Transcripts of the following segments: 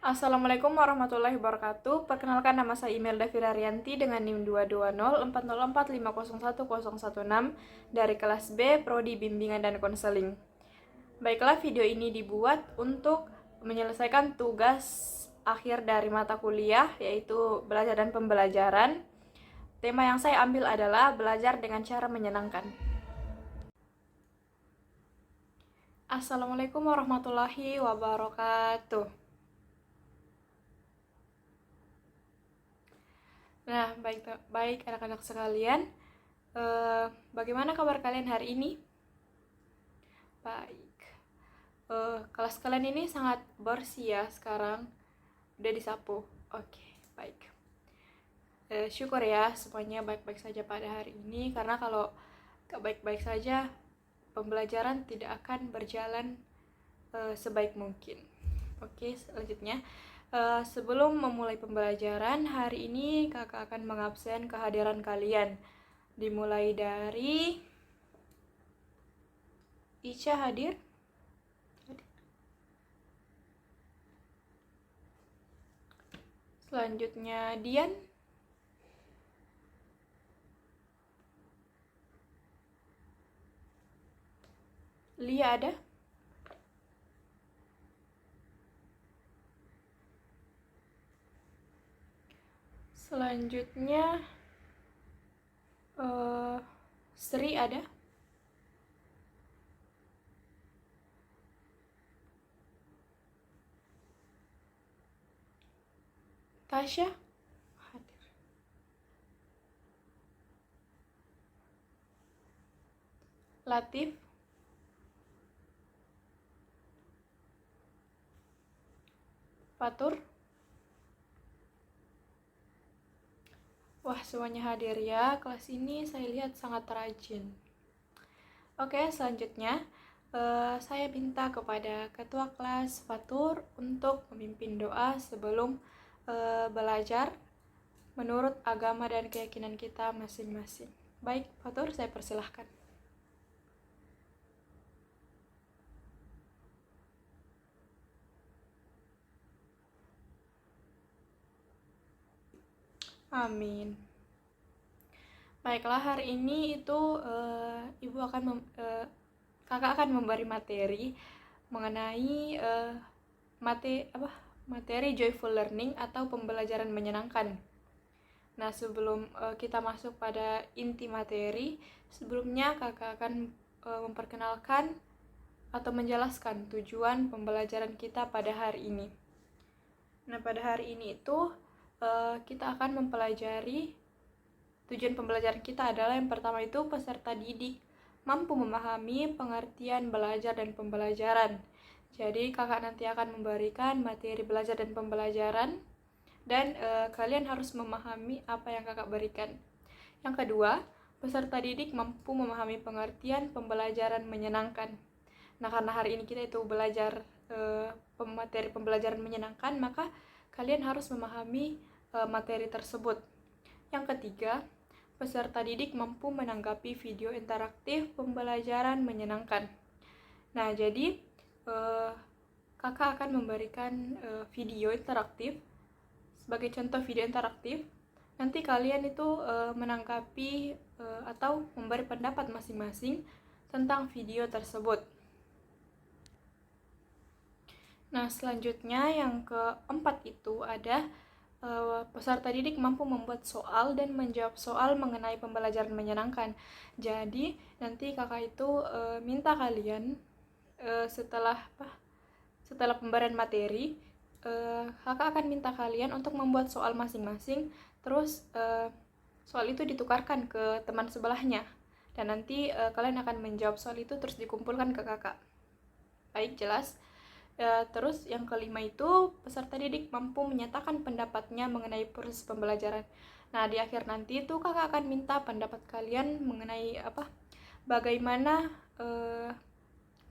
Assalamualaikum warahmatullahi wabarakatuh. Perkenalkan, nama saya Imelda Firarianti dengan NIM 2204045011016 dari kelas B, Prodi Bimbingan dan Konseling. Baiklah, video ini dibuat untuk menyelesaikan tugas akhir dari mata kuliah, yaitu belajar dan pembelajaran. Tema yang saya ambil adalah belajar dengan cara menyenangkan. Assalamualaikum warahmatullahi wabarakatuh. Nah, baik anak-anak sekalian. Bagaimana kabar kalian hari ini? Baik. Kelas kalian ini sangat bersih ya sekarang. Udah disapu. Oke, baik. Syukur ya semuanya baik-baik saja pada hari ini, karena kalau gak baik-baik saja pembelajaran tidak akan berjalan sebaik mungkin. Oke, selanjutnya. Sebelum memulai pembelajaran, hari ini kakak akan mengabsen kehadiran kalian. Dimulai dari Ica hadir. Selanjutnya Dian. Lia ada? Selanjutnya Sri ada? Tasya hadir. Latif. Fatur. Wah, semuanya hadir ya. Kelas ini saya lihat sangat rajin. Oke, selanjutnya saya minta kepada ketua kelas Fatur untuk memimpin doa sebelum belajar menurut agama dan keyakinan kita masing-masing. Baik, Fatur, saya persilahkan. Amin. Baiklah, hari ini itu kakak akan memberi materi mengenai materi joyful learning atau pembelajaran menyenangkan. Nah, sebelum kita masuk pada inti materi, sebelumnya kakak akan memperkenalkan atau menjelaskan tujuan pembelajaran kita pada hari ini. Nah, pada hari ini itu kita akan mempelajari tujuan pembelajaran kita adalah yang pertama itu peserta didik mampu memahami pengertian belajar dan pembelajaran. Jadi kakak nanti akan memberikan materi belajar dan pembelajaran dan kalian harus memahami apa yang kakak berikan. Yang kedua, peserta didik mampu memahami pengertian pembelajaran menyenangkan. Nah, karena hari ini kita itu belajar materi pembelajaran menyenangkan, maka kalian harus memahami materi tersebut. Yang ketiga, peserta didik mampu menanggapi video interaktif pembelajaran menyenangkan. Nah, jadi kakak akan memberikan video interaktif. Sebagai contoh video interaktif, nanti kalian itu menanggapi atau memberi pendapat masing-masing tentang video tersebut. Nah, selanjutnya yang keempat itu ada peserta didik mampu membuat soal dan menjawab soal mengenai pembelajaran menyenangkan. Jadi nanti kakak itu minta kalian setelah pemberian materi, kakak akan minta kalian untuk membuat soal masing-masing, terus soal itu ditukarkan ke teman sebelahnya, dan nanti kalian akan menjawab soal itu terus dikumpulkan ke kakak. Baik, jelas? Terus yang kelima itu peserta didik mampu menyatakan pendapatnya mengenai proses pembelajaran. Nah, di akhir nanti itu kakak akan minta pendapat kalian mengenai bagaimana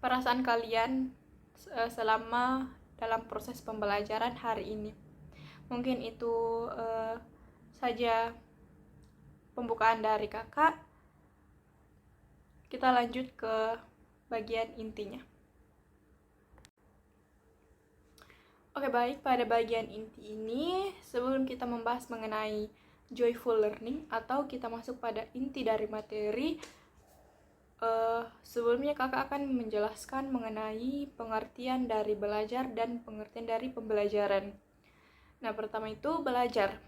perasaan kalian selama dalam proses pembelajaran hari ini. Mungkin itu saja pembukaan dari kakak. Kita lanjut ke bagian intinya. Oke, baik, pada bagian inti ini, sebelum kita membahas mengenai joyful learning atau kita masuk pada inti dari materi, sebelumnya kakak akan menjelaskan mengenai pengertian dari belajar dan pengertian dari pembelajaran. Nah, pertama itu belajar.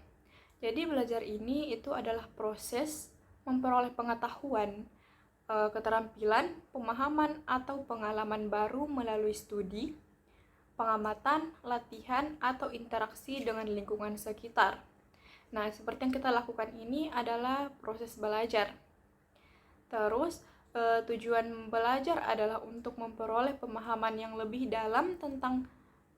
Jadi belajar ini itu adalah proses memperoleh pengetahuan, keterampilan, pemahaman, atau pengalaman baru melalui studi, pengamatan, latihan, atau interaksi dengan lingkungan sekitar. Nah, seperti yang kita lakukan ini adalah proses belajar. Terus, tujuan belajar adalah untuk memperoleh pemahaman yang lebih dalam tentang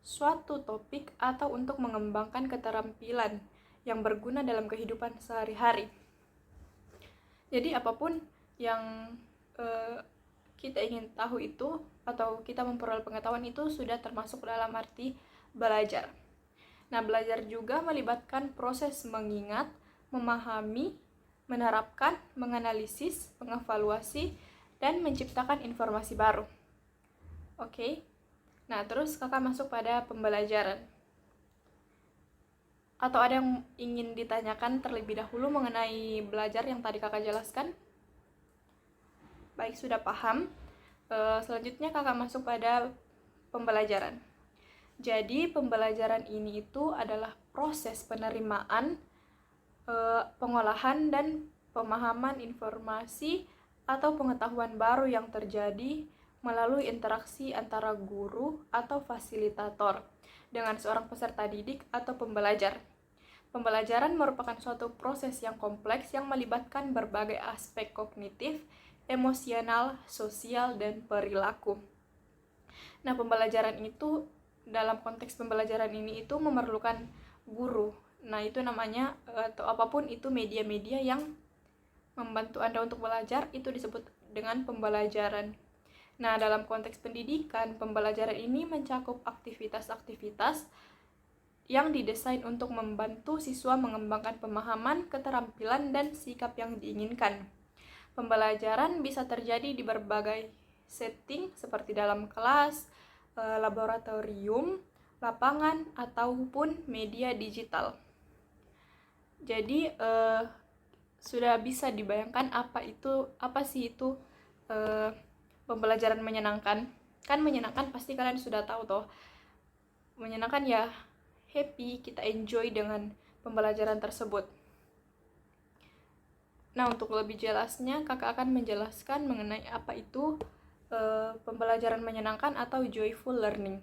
suatu topik atau untuk mengembangkan keterampilan yang berguna dalam kehidupan sehari-hari. Jadi apapun yang kita ingin tahu itu atau kita memperoleh pengetahuan itu sudah termasuk dalam arti belajar. Nah, belajar juga melibatkan proses mengingat, memahami, menerapkan, menganalisis, mengevaluasi, dan menciptakan informasi baru. Oke. Nah, terus kakak masuk pada pembelajaran. Atau ada yang ingin ditanyakan terlebih dahulu mengenai belajar yang tadi kakak jelaskan? Baik, sudah paham. Selanjutnya kakak masuk pada pembelajaran. Jadi pembelajaran ini itu adalah proses penerimaan, pengolahan, dan pemahaman informasi atau pengetahuan baru yang terjadi melalui interaksi antara guru atau fasilitator dengan seorang peserta didik atau pembelajar. Pembelajaran merupakan suatu proses yang kompleks yang melibatkan berbagai aspek kognitif, emosional, sosial, dan perilaku. Nah, pembelajaran itu, dalam konteks pembelajaran ini itu memerlukan guru. Nah, itu namanya, atau apapun itu media-media yang membantu Anda untuk belajar, itu disebut dengan pembelajaran. Nah, dalam konteks pendidikan, pembelajaran ini mencakup aktivitas-aktivitas yang didesain untuk membantu siswa mengembangkan pemahaman, keterampilan, dan sikap yang diinginkan. Pembelajaran bisa terjadi di berbagai setting seperti dalam kelas, laboratorium, lapangan, ataupun media digital. Jadi sudah bisa dibayangkan apa sih itu pembelajaran menyenangkan? Kan menyenangkan pasti kalian sudah tahu toh. Menyenangkan ya happy, kita enjoy dengan pembelajaran tersebut. Nah, untuk lebih jelasnya kakak akan menjelaskan mengenai apa itu pembelajaran menyenangkan atau joyful learning.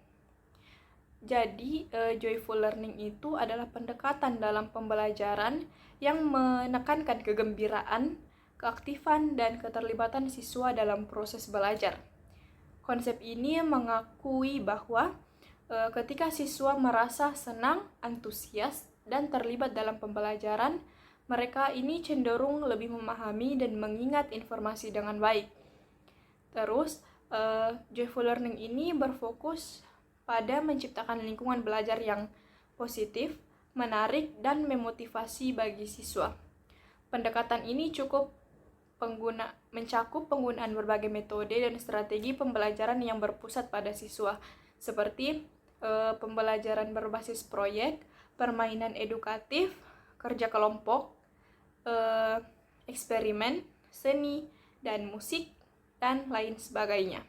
Jadi, joyful learning itu adalah pendekatan dalam pembelajaran yang menekankan kegembiraan, keaktifan, dan keterlibatan siswa dalam proses belajar. Konsep ini mengakui bahwa ketika siswa merasa senang, antusias, dan terlibat dalam pembelajaran, mereka ini cenderung lebih memahami dan mengingat informasi dengan baik. Terus, joyful learning ini berfokus pada menciptakan lingkungan belajar yang positif, menarik, dan memotivasi bagi siswa. Pendekatan ini mencakup penggunaan berbagai metode dan strategi pembelajaran yang berpusat pada siswa, seperti pembelajaran berbasis proyek, permainan edukatif, kerja kelompok, eksperimen, seni, dan musik, dan lain sebagainya.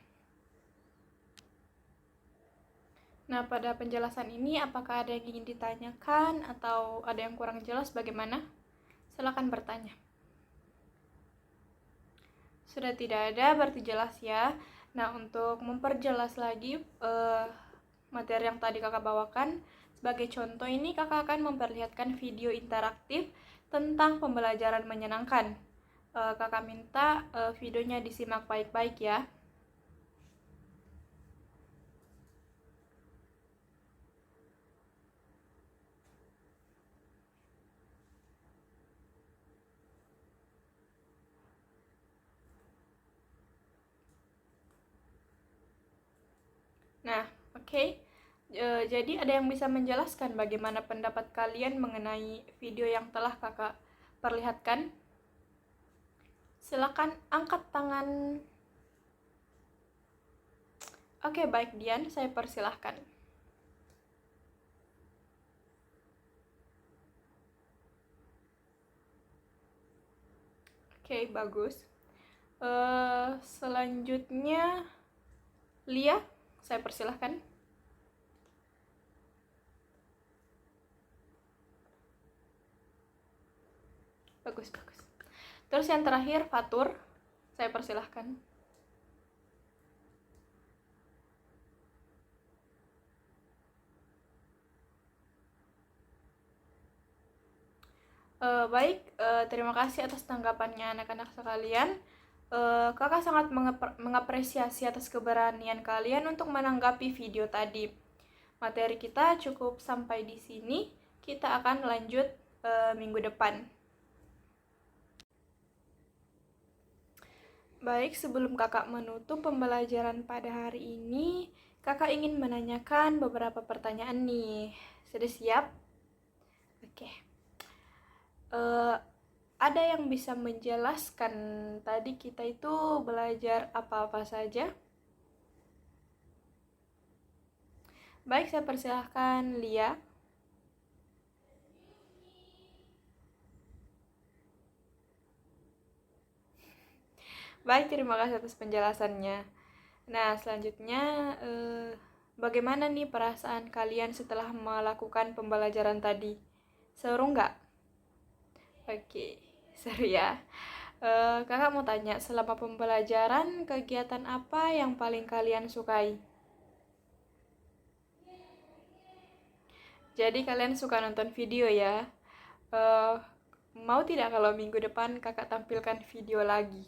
Nah, pada penjelasan ini apakah ada yang ingin ditanyakan atau ada yang kurang jelas bagaimana? Silakan bertanya. Sudah tidak ada, berarti jelas ya. Nah, untuk memperjelas lagi materi yang tadi kakak bawakan, sebagai contoh ini kakak akan memperlihatkan video interaktif tentang pembelajaran menyenangkan. Kakak minta videonya disimak baik-baik ya. Nah, oke. Jadi ada yang bisa menjelaskan bagaimana pendapat kalian mengenai video yang telah kakak perlihatkan? Silakan angkat tangan. Oke, baik Dian, saya persilahkan. Oke, bagus. Selanjutnya Lia, saya persilahkan. Bagus. Terus yang terakhir Fatur, saya persilahkan. Baik, terima kasih atas tanggapannya anak-anak sekalian. Kakak sangat mengapresiasi atas keberanian kalian untuk menanggapi video tadi. Materi kita cukup sampai di sini. Kita akan lanjut minggu depan. Baik, sebelum kakak menutup pembelajaran pada hari ini, kakak ingin menanyakan beberapa pertanyaan nih. Sudah siap? Oke. Ada yang bisa menjelaskan tadi kita itu belajar apa-apa saja? Baik, saya persilahkan Lia. Baik, terima kasih atas penjelasannya. Nah, selanjutnya bagaimana nih perasaan kalian setelah melakukan pembelajaran tadi? Seru nggak? Oke, seru ya. Kakak mau tanya, selama pembelajaran, kegiatan apa yang paling kalian sukai? Jadi kalian suka nonton video ya? Mau tidak kalau minggu depan kakak tampilkan video lagi?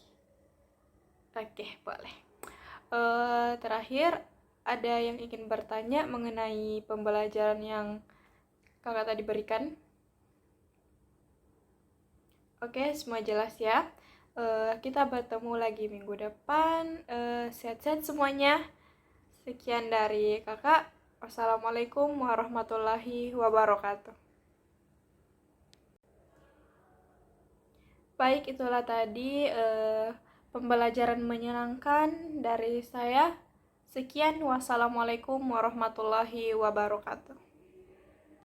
Oke, boleh. Terakhir, ada yang ingin bertanya mengenai pembelajaran yang kakak tadi berikan? Oke, semua jelas ya. Kita bertemu lagi minggu depan. Sehat-sehat semuanya. Sekian dari kakak. Wassalamualaikum warahmatullahi wabarakatuh. Baik, itulah tadi pembelajaran menyenangkan dari saya. Sekian, wassalamualaikum warahmatullahi wabarakatuh.